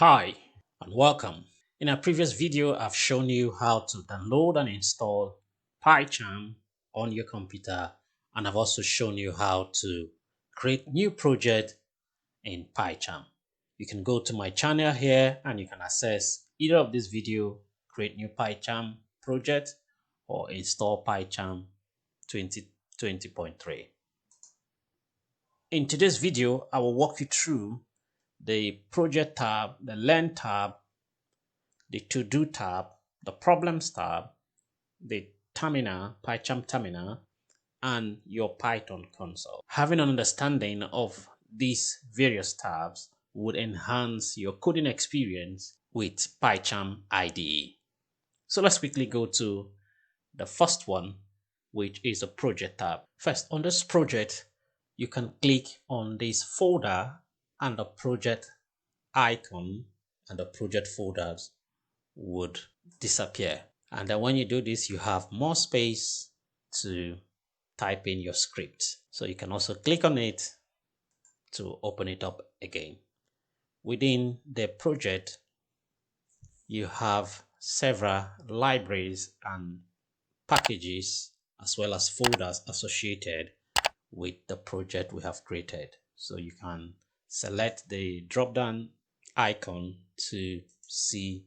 Hi and welcome. In a previous video, I've shown you how to download and install PyCharm on your computer, and I've also shown you how to create new project in PyCharm. You can go to my channel here and you can access either of this video, create new PyCharm project or install PyCharm 2020.3. In today's video, I will walk you through the project tab, the learn tab, the to-do tab, the problems tab, the terminal, PyCharm terminal, and your Python console. Having an understanding of these various tabs would enhance your coding experience with PyCharm IDE. So let's quickly go to the first one, which is the project tab. First, on this project, you can click on this folder and the project icon, and the project folders would disappear. And then when you do this, you have more space to type in your script. So you can also click on it to open it up again. Within the project, you have several libraries and packages as well as folders associated with the project we have created. So you can select the drop down icon to see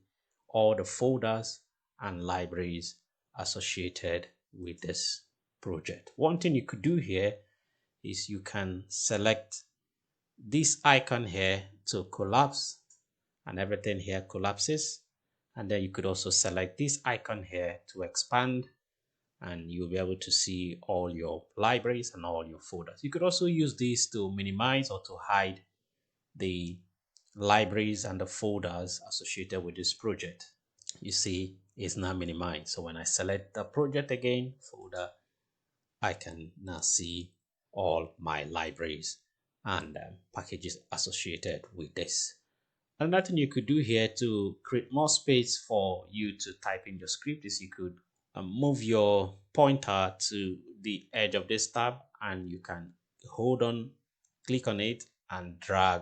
all the folders and libraries associated with this project. One thing you could do here is you can select this icon here to collapse, and everything here collapses. And then you could also select this icon here to expand, and you'll be able to see all your libraries and all your folders. You could also use this to minimize or to hide the libraries and the folders associated with this project. You see, it's now minimized. So when I select the project again, folder, I can now see all my libraries and packages associated with this. Another thing you could do here to create more space for you to type in your script is you could move your pointer to the edge of this tab, and you can hold on, click on it and drag,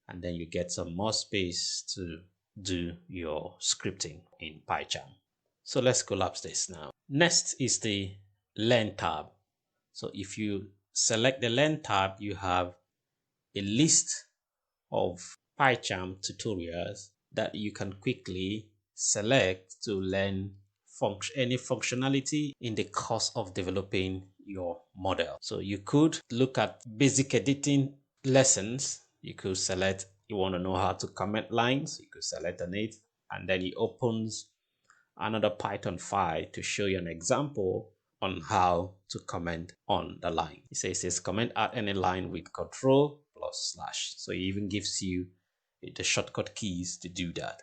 and then you get some more space to do your scripting in PyCharm. So let's collapse this now. Next is the Learn tab. So if you select the Learn tab, you have a list of PyCharm tutorials that you can quickly select to learn any functionality in the course of developing your model. So you could look at basic editing lessons. You could select, you want to know how to comment lines, you could select on it, and then it opens another Python file to show you an example on how to comment on the line. It says comment at any line with control plus slash. So it even gives you the shortcut keys to do that.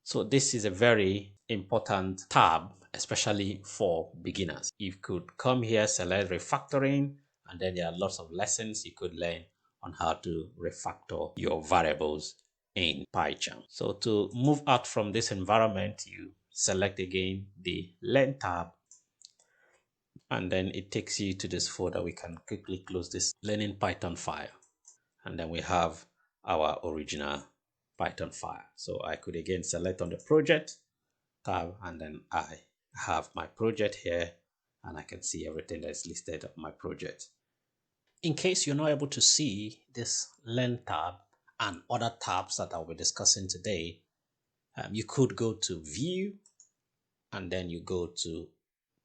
So this is a very important tab, especially for beginners. You could come here, select refactoring, and then there are lots of lessons you could learn on how to refactor your variables in PyCharm. So to move out from this environment, you select again the Learn tab, and then it takes you to this folder. We can quickly close this learning Python file, and then we have our original Python file. So I could again select on the project tab, and then I have my project here, and I can see everything that's listed of my project. In case you're not able to see this Learn tab and other tabs that I'll be discussing today, you could go to View, and then you go to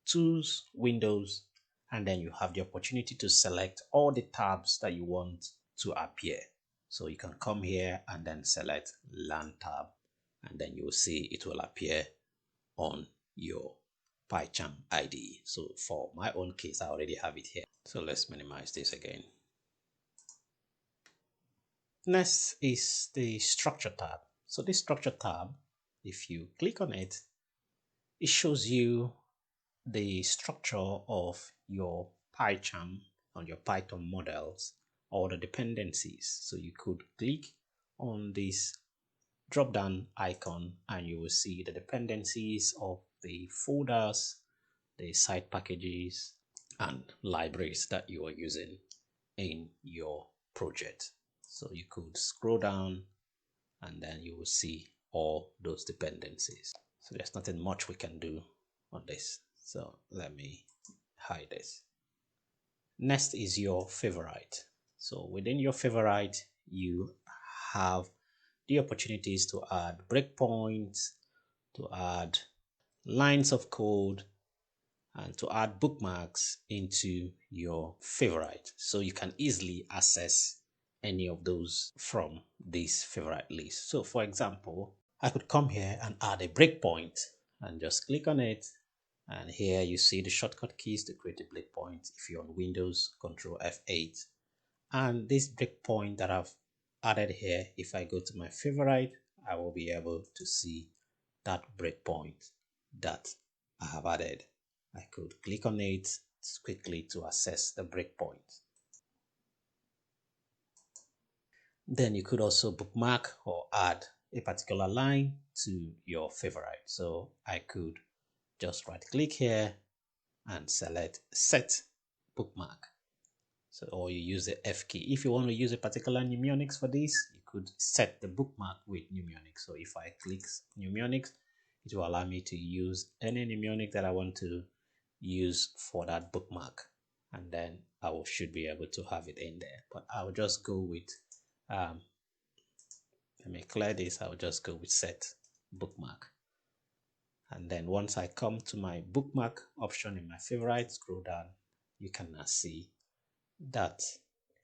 Tools, Windows, and then you have the opportunity to select all the tabs that you want to appear. So you can come here and then select Learn tab, and then you will see it will appear on your PyCharm IDE. So for my own case, I already have it here. So let's minimize this again. Next is the Structure tab. So this Structure tab, if you click on it, it shows you the structure of your PyCharm on your Python models or the dependencies. So you could click on this drop down icon and you will see the dependencies of the folders, the side packages, and libraries that you are using in your project. So you could scroll down and then you will see all those dependencies. So there's nothing much we can do on this. So let me hide this. Next is your favorite. So within your favorite, you have the opportunities to add breakpoints, to add lines of code, and to add bookmarks into your favorite. So you can easily access any of those from this favorite list. So for example, I could come here and add a breakpoint and just click on it. And here you see the shortcut keys to create a breakpoint. If you're on Windows, Control F8. And this breakpoint that I've added here, if I go to my favorite, I will be able to see that breakpoint that I have added. I could click on it quickly to access the breakpoint. Then you could also bookmark or add a particular line to your favorite. So I could just right click here and select set bookmark. So, or you use the F key. If you want to use a particular mnemonics for this, you could set the bookmark with mnemonics. So if I click mnemonics, it will allow me to use any mnemonic that I want to use for that bookmark. And then should be able to have it in there. But I will just go with, let me clear this, I will just go with set bookmark. And then once I come to my bookmark option in my favorite, scroll down, you can now see that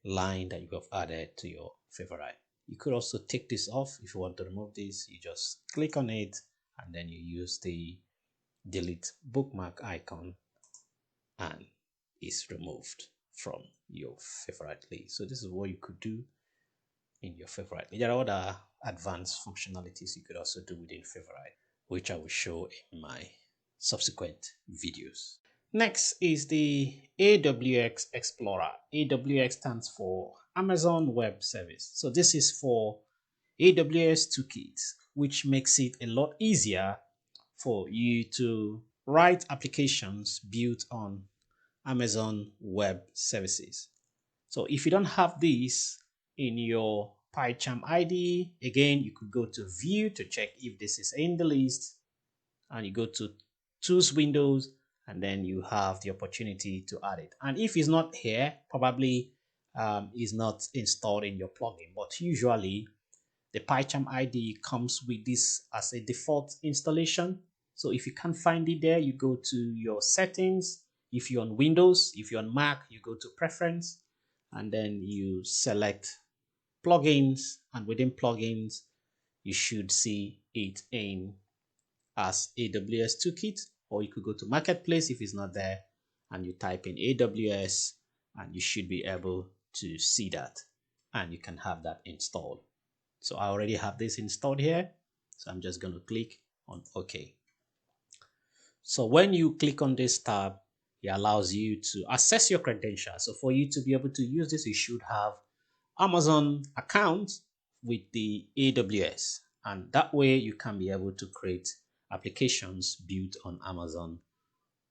line that you have added to your favorite. You could also take this off. If you want to remove this, you just click on it and then you use the delete bookmark icon and it's removed from your favorite list. So this is what you could do in your favorite. There are other advanced functionalities you could also do within favorite, which I will show in my subsequent videos. Next is the AWS Explorer. AWS stands for Amazon Web Service. So this is for AWS Toolkit, which makes it a lot easier for you to write applications built on Amazon Web Services. So if you don't have this in your PyCharm ID, again, you could go to View to check if this is in the list, and you go to Tools Windows, and then you have the opportunity to add it. And if it's not here, probably is not installed in your plugin, but usually the PyCharm ID comes with this as a default installation. So if you can't find it there, you go to your settings. If you're on Windows, if you're on Mac, you go to Preference, and then you select Plugins, and within Plugins, you should see it in as AWS Toolkit, or you could go to Marketplace if it's not there, and you type in AWS, and you should be able to see that, and you can have that installed. So I already have this installed here, so I'm just going to click on OK. So when you click on this tab, it allows you to access your credentials. So for you to be able to use this, you should have Amazon account with the AWS, and that way you can be able to create applications built on Amazon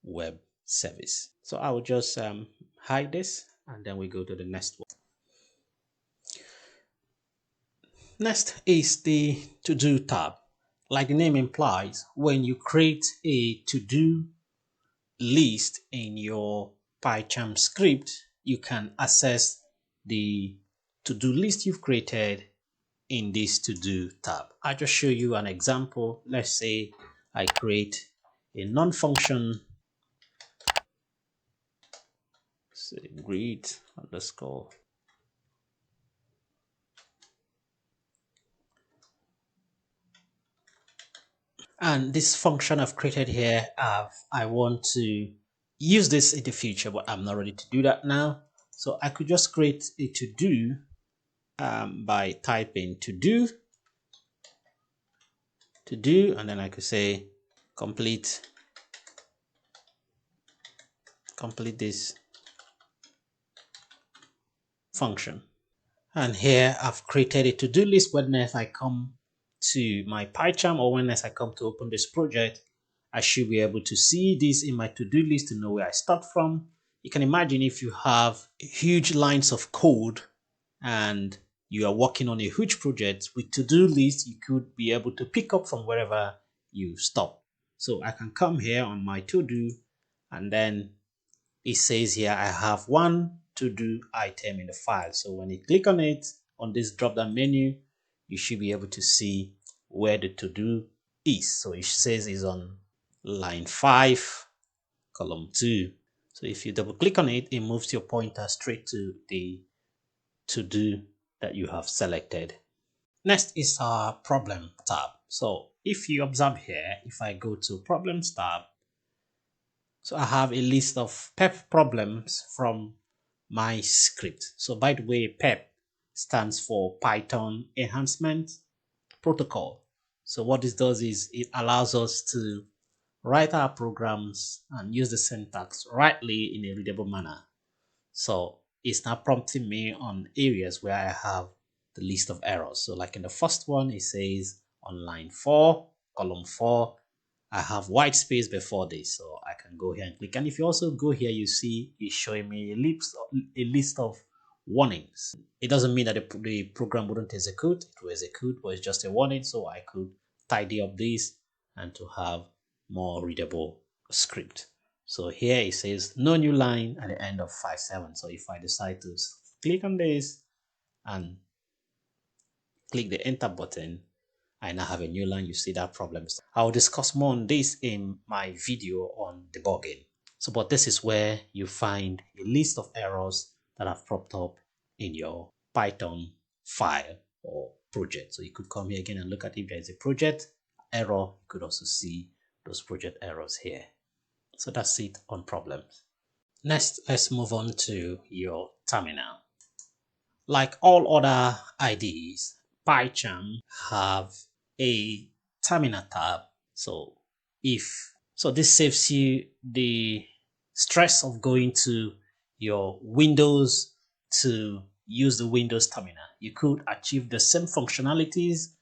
Web Service. So I will just hide this, and then we go to the next one. Next is the To-Do tab. Like the name implies, when you create a to-do list in your PyCharm script, you can access the to-do list you've created in this To-Do tab. I'll just show you an example. Let's say I create a non-function, say greet underscore, and this function I've created here, I want to use this in the future, but I'm not ready to do that now. So I could just create a to-do by typing to-do, and then I could say complete this function. And here I've created a to-do list. Whenever I come to my PyCharm, or whenever I come to open this project, I should be able to see this in my to-do list to know where I start from. You can imagine if you have huge lines of code and you are working on a huge project with to-do list, you could be able to pick up from wherever you stop. So I can come here on my to-do, and then it says here I have one to-do item in the file. So when you click on it on this drop-down menu, you should be able to see where the to-do is. So it says it's on line 5, column 2. So if you double click on it, it moves your pointer straight to the to-do that you have selected. Next is our problem tab. So if you observe here, if I go to problems tab, so I have a list of PEP problems from my script. So by the way, PEP stands for Python Enhancement Protocol. So what this does is it allows us to write our programs and use the syntax rightly in a readable manner. So it's now prompting me on areas where I have the list of errors. So like in the first one, it says on line 4, column 4, I have white space before this. So I can go here and click. And if you also go here, you see it's showing me a list of warnings. It doesn't mean that the program wouldn't execute. It will execute, but it's just a warning. So I could tidy up this and to have more readable script. So here it says no new line at the end of 5.7. So if I decide to click on this and click the enter button, I now have a new line. You see that problem. I'll discuss more on this in my video on debugging. So, but this is where you find a list of errors that have popped up in your Python file or project. So you could come here again and look at if there is a project error. You could also see those project errors here. So that's it on problems. Next, let's move on to your terminal. Like all other IDEs, PyCharm have a terminal tab. So this saves you the stress of going to your Windows to use the Windows terminal. You could achieve the same functionalities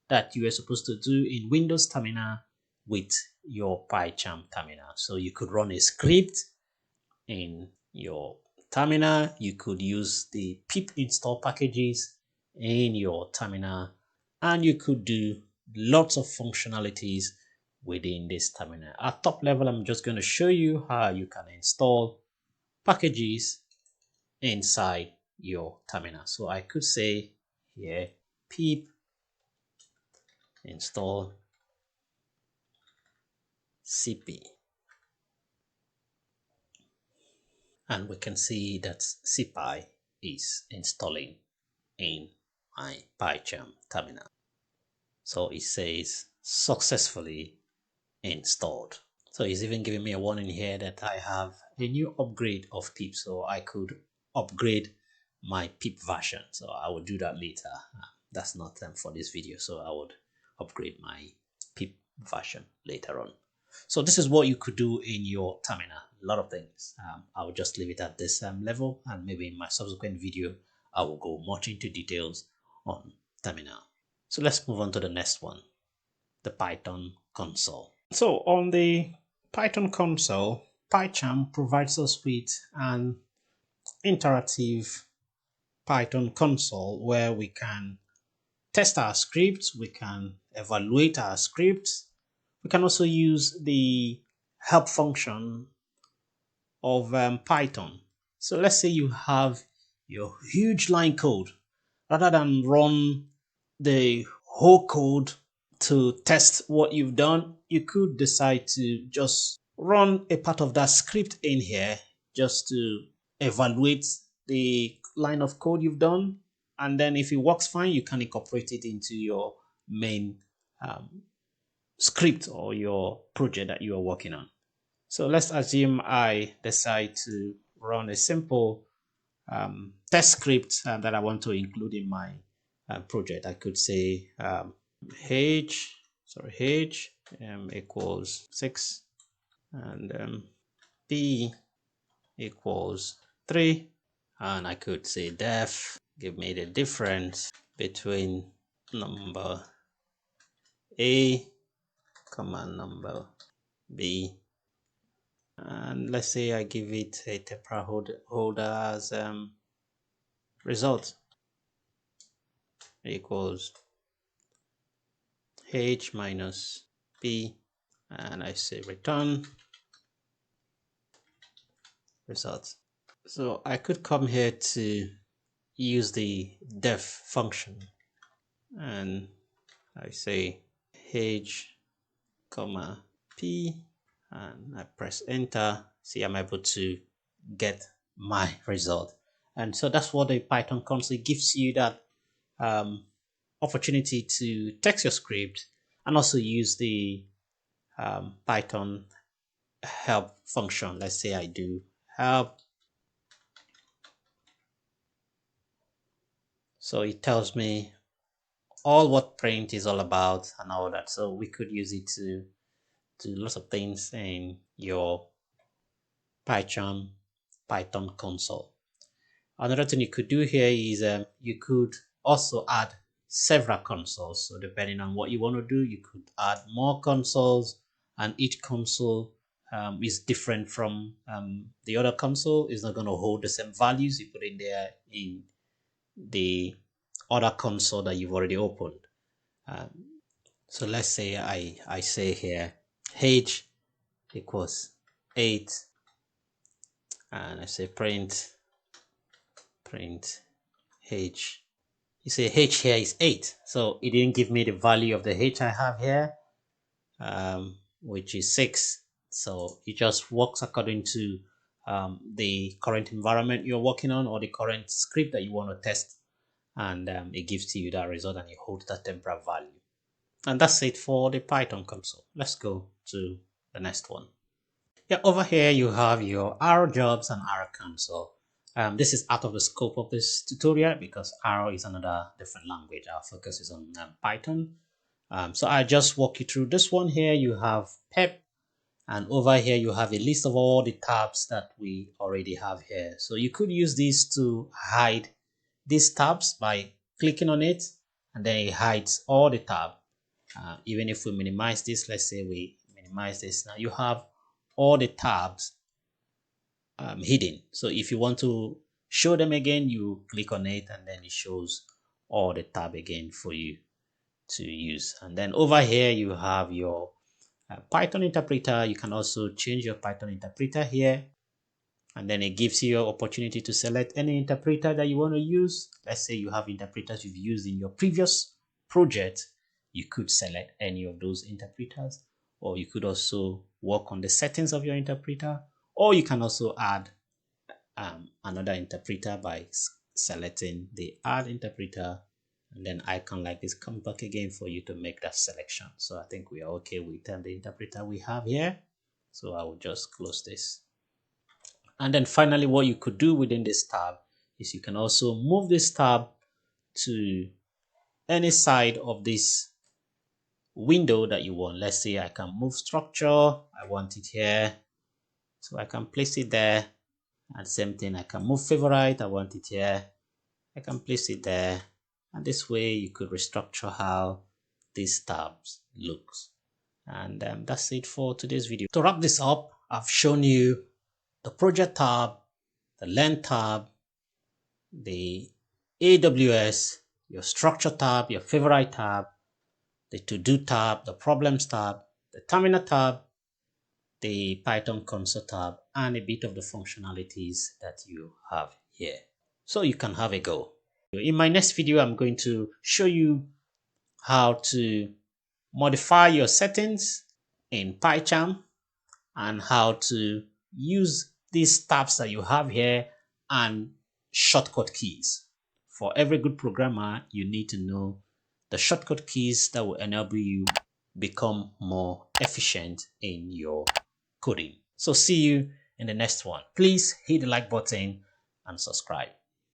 that you were supposed to do in Windows terminal with your PyCharm terminal. So you could run a script in your terminal. You could use the pip install packages in your terminal, and you could do lots of functionalities within this terminal. At top level, I'm just going to show you how you can install packages inside your terminal. So I could say here pip install cp, and we can see that cpy is installing in my PyCharm terminal. So it says successfully installed. So it's even giving me a warning here that I have a new upgrade of PEP. So I could upgrade my PEP version. So I will do that later. That's not for this video. So I would upgrade my PEP version later on. So this is what you could do in your terminal. A lot of things. I will just leave it at this level, and maybe in my subsequent video, I will go much into details on terminal. So let's move on to the next one, the Python console. So on the Python console, PyCharm provides us with an interactive Python console where we can test our scripts, we can evaluate our scripts, we can also use the help function of Python. So let's say you have your huge line code. Rather than run the whole code to test what you've done, you could decide to just run a part of that script in here just to evaluate the line of code you've done. And then if it works fine, you can incorporate it into your main script or your project that you are working on. So let's assume I decide to run a simple test script that I want to include in my project. I could say h equals 6 and p equals 3, and I could say def give me the difference between number a comma number b, and let's say I give it a temporal holder as result. equals H minus P, and I say return result. So I could come here to use the def function, and I say H comma P, and I press enter. See, I'm able to get my result. And so that's what the Python console gives you, that opportunity to text your script and also use the Python help function. Let's say I do help. So it tells me all what print is all about and all that. So we could use it to do lots of things in your PyCharm Python console. Another thing you could do here is you could also add several consoles. So depending on what you want to do, you could add more consoles, and each console is different from the other console. It's not going to hold the same values you put in there in the other console that you've already opened. So let's say I say here H equals 8, and I say print H. You say H here is 8, so it didn't give me the value of the H I have here, which is 6. So it just works according to the current environment you're working on or the current script that you want to test, and it gives you that result, and you hold that temporal value. And that's it for the Python console. Let's go to the next one. Yeah, over here you have your R jobs and R console. This is out of the scope of this tutorial because R is another different language. Our focus is on Python. So I just walk you through this one. Here you have PEP, and over here you have a list of all the tabs that we already have here. So you could use this to hide these tabs by clicking on it, and then it hides all the tabs. Even if we minimize this, let's say we minimize this, now you have all the tabs hidden. So if you want to show them again, you click on it, and then it shows all the tab again for you to use. And then over here you have your Python interpreter. You can also change your Python interpreter here, and then it gives you an opportunity to select any interpreter that you want to use. Let's say you have interpreters you've used in your previous project. You could select any of those interpreters, or you could also work on the settings of your interpreter, or you can also add another interpreter by selecting the add interpreter, and then icon like this comes back again for you to make that selection. So I think we are okay with the interpreter we have here. So I will just close this. And then finally, what you could do within this tab is you can also move this tab to any side of this window that you want. Let's say I can move structure. I want it here, so I can place it there. And same thing, I can move favorite. I want it here. I can place it there. And this way you could restructure how these tabs looks. And that's it for today's video. To wrap this up, I've shown you the project tab, the learn tab, the AWS, your structure tab, your favorite tab, the to-do tab, the problems tab, the terminal tab, the Python console tab, and a bit of the functionalities that you have here. So you can have a go. In my next video, I'm going to show you how to modify your settings in PyCharm and how to use these tabs that you have here and shortcut keys. For every good programmer, you need to know the shortcut keys that will enable you become more efficient in your coding. So see you in the next one. Please hit the like button and subscribe.